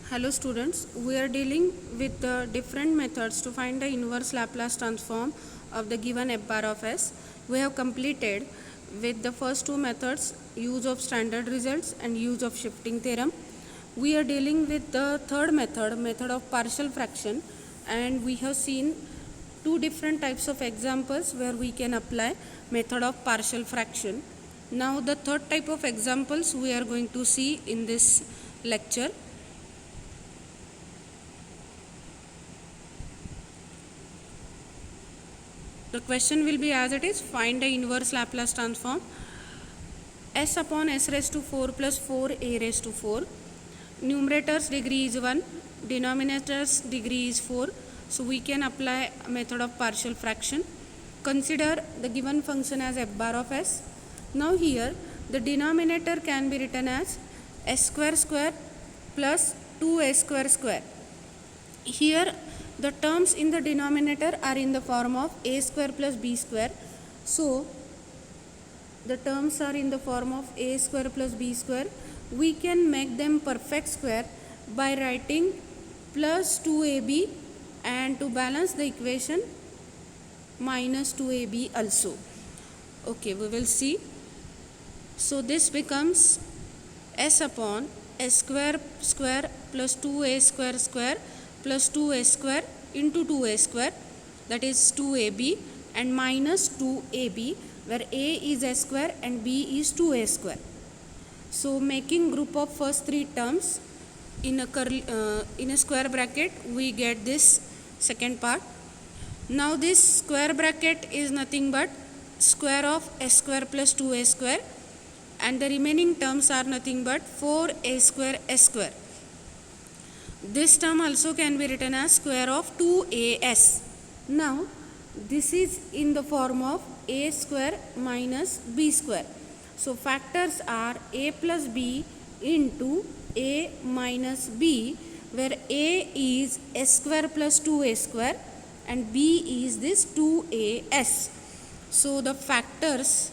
Hello students, we are dealing with the different methods to find the inverse Laplace transform of the given f bar of s. We have completed with the first two methods, use of standard results and use of shifting theorem. We are dealing with the third method of partial fraction, and we have seen two different types of examples where we can apply method of partial fraction. Now the third type of examples we are going to see in this lecture. The question will be as it is: find the inverse Laplace transform s upon s raised to 4 plus 4a raised to 4. Numerator's degree is 1, denominator's degree is 4. So we can apply method of partial fraction. Consider the given function as f bar of s. Now here the denominator can be written as s square square plus 2a square square. Here the terms in the denominator are in the form of a square plus b square. So the terms are in the form of a square plus b square. We can make them perfect square by writing plus 2ab, and to balance the equation minus 2ab also. Okay, we will see. So this becomes s upon s square square plus 2a square square plus 2a square into 2a square, that is 2ab, and minus 2ab, where a is a square and b is 2a square. So making group of first three terms in a square bracket, we get this second part. Now this square bracket is nothing but square of s square plus 2a square, and the remaining terms are nothing but 4a square s square. This term also can be written as square of 2as. Now this is in the form of a square minus b square. So factors are a plus b into a minus b, where a is s square plus 2a square and b is this 2as. So the factors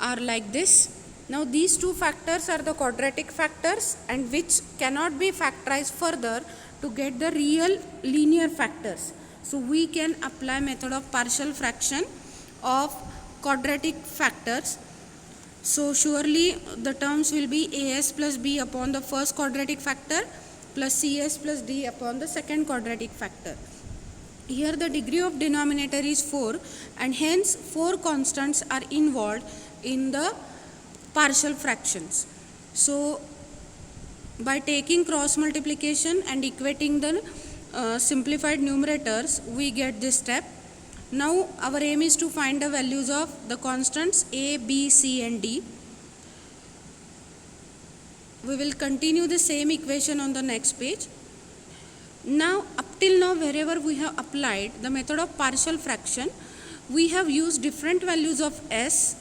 are like this. Now these two factors are the quadratic factors, and which cannot be factorized further to get the real linear factors. So we can apply method of partial fraction of quadratic factors. So surely the terms will be as plus b upon the first quadratic factor plus cs plus d upon the second quadratic factor. Here the degree of denominator is 4, and hence 4 constants are involved in the partial fractions. So by taking cross multiplication and equating the simplified numerators, we get this step. Now our aim is to find the values of the constants a, b, c and d. We will continue the same equation on the next page. Now up till now, wherever we have applied the method of partial fraction, we have used different values of s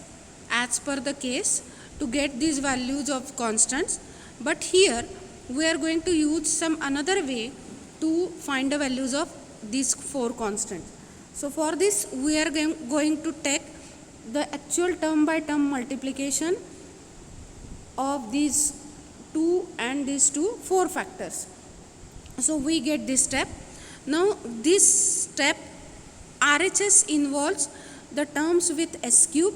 as per the case to get these values of constants, but here we are going to use some another way to find the values of these 4 constants. So for this we are going to take the actual term by term multiplication of these 2 and these 2 4 factors. So we get this step. Now this step RHS involves the terms with s cube,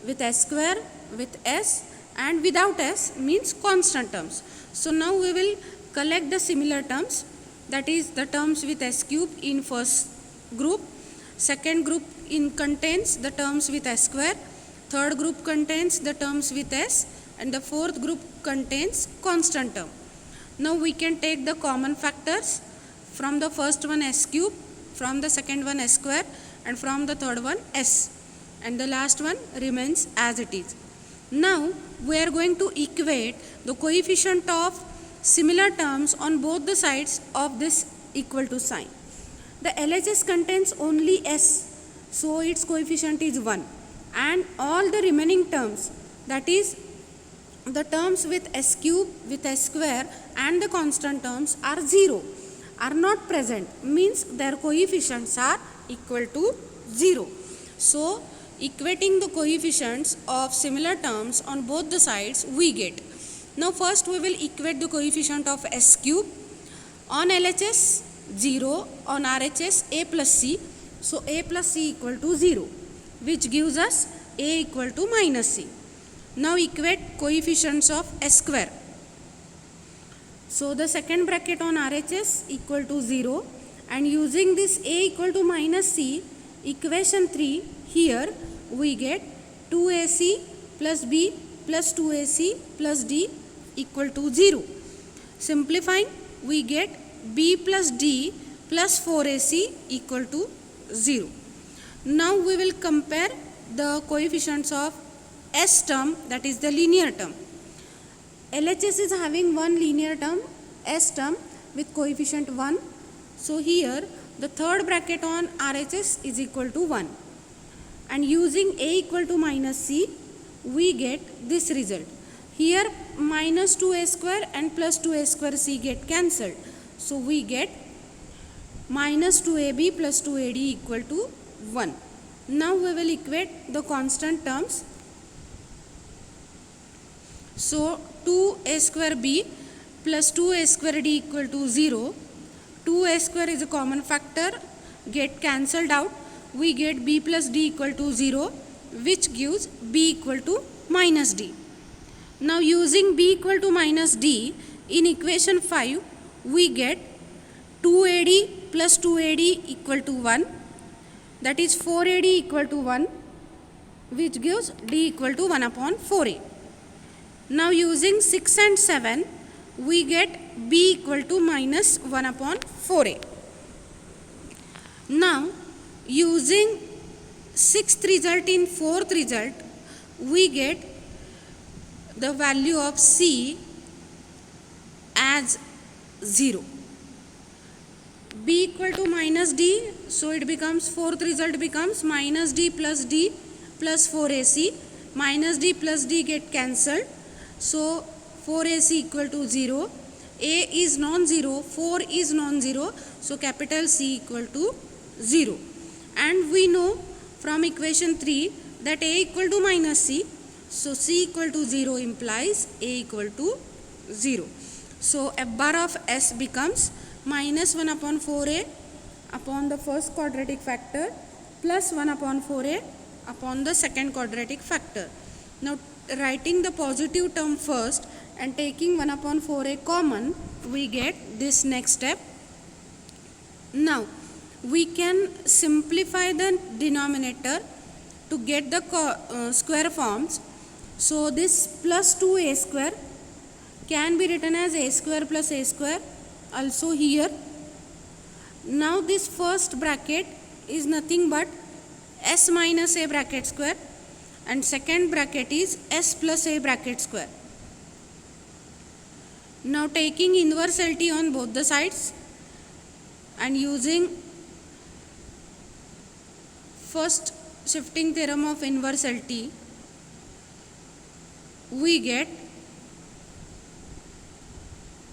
with s square, with s, and without s means constant terms. So now we will collect the similar terms, that is the terms with s cube in first group, second group contains the terms with s square, third group contains the terms with s, and the fourth group contains constant term. Now we can take the common factors from the first one s cube, from the second one s square, and from the third one s, and the last one remains as it is. Now we are going to equate the coefficient of similar terms on both the sides of this equal to sign. The LHS contains only s, so its coefficient is 1, and all the remaining terms, that is the terms with s cube, with s square and the constant terms are 0, are not present, means their coefficients are equal to 0. So equating the coefficients of similar terms on both the sides, we get. Now first we will equate the coefficient of S cube. On LHS 0, on RHS A plus C. So A plus C equal to 0, which gives us A equal to minus C. Now equate coefficients of S square. So the second bracket on RHS equal to 0, and using this A equal to minus C, equation 3, here we get 2AC plus B plus 2AC plus D equal to 0. Simplifying, we get B plus D plus 4AC equal to 0. Now we will compare the coefficients of S term, that is the linear term. LHS is having one linear term, S term, with coefficient 1. So here the third bracket on RHS is equal to 1. And using A equal to minus C, we get this result. Here minus 2A square and plus 2A square C get cancelled. So we get minus 2AB plus 2AD equal to 1. Now we will equate the constant terms. So 2A square B plus 2A square D equal to 0. 2A square is a common factor, get cancelled out. We get B plus D equal to 0, which gives B equal to minus D. Now using B equal to minus D in equation 5, we get 2AD plus 2AD equal to 1, that is 4AD equal to 1, which gives D equal to 1 upon 4A. Now using 6 and 7, we get B equal to minus 1 upon 4A. Now using 6th result in 4th result, we get the value of C as 0. B equal to minus D, so it becomes, 4th result becomes minus D plus 4AC. Minus D plus D get cancelled. So 4AC equal to 0. A is non-zero, 4 is non-zero, so capital C equal to 0. And we know from equation 3 that A equal to minus C, so C equal to 0 implies A equal to 0. So F bar of S becomes minus 1 upon 4A upon the first quadratic factor plus 1 upon 4A upon the second quadratic factor. Now writing the positive term first and taking 1 upon 4A common, we get this next step. Now we can simplify the denominator to get the square forms. So this plus 2A square can be written as A square plus A square also here. Now this first bracket is nothing but S minus A bracket square, and second bracket is S plus A bracket square. Now taking inversality on both the sides and using first shifting theorem of inversality, we get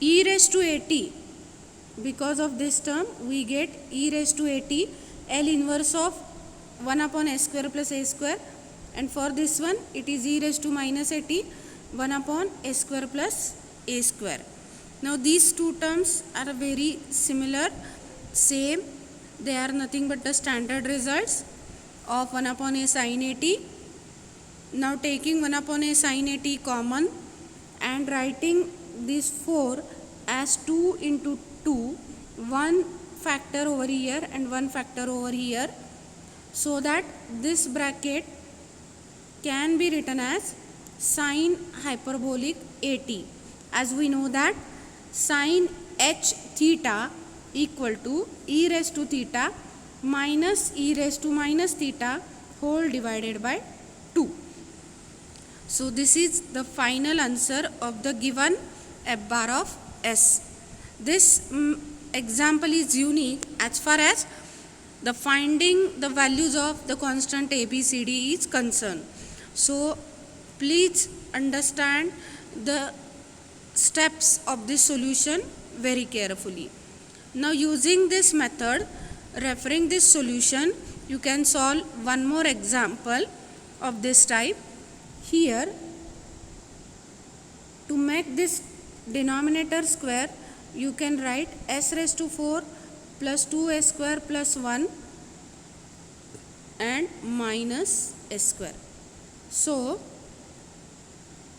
e raised to at. Because of this term, we get e raised to at, L inverse of 1 upon S square plus A square, and for this one it is e raised to minus at, 1 upon S square plus A square. Now these two terms are very similar, same, they are nothing but the standard results of 1 upon A sin at. Now taking 1 upon A sin at common and writing this 4 as 2 into 2, one factor over here and one factor over here, so that this bracket can be written as sine hyperbolic at, as we know that sine h theta equal to e raised to theta minus e raised to minus theta whole divided by 2. So this is the final answer of the given F bar of S. This example is unique as far as the finding the values of the constant ABCD is concerned. So please understand the steps of this solution very carefully. Now using this method, referring this solution, you can solve one more example of this type. Here To make this denominator square, you can write s raised to 4 plus 2s square plus 1 and minus s square. So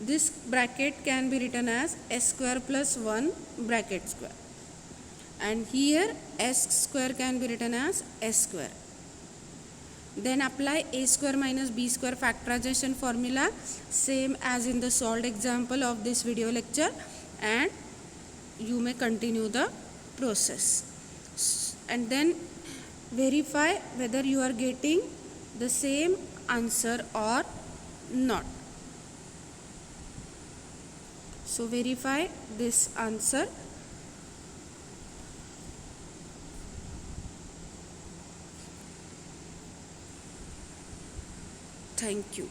this bracket can be written as s square plus 1 bracket square, and here s square can be written as s square. Then apply a square minus b square factorization formula, same as in the solved example of this video lecture, and you may continue the process. And then verify whether you are getting the same answer or not. So verify this answer. Thank you.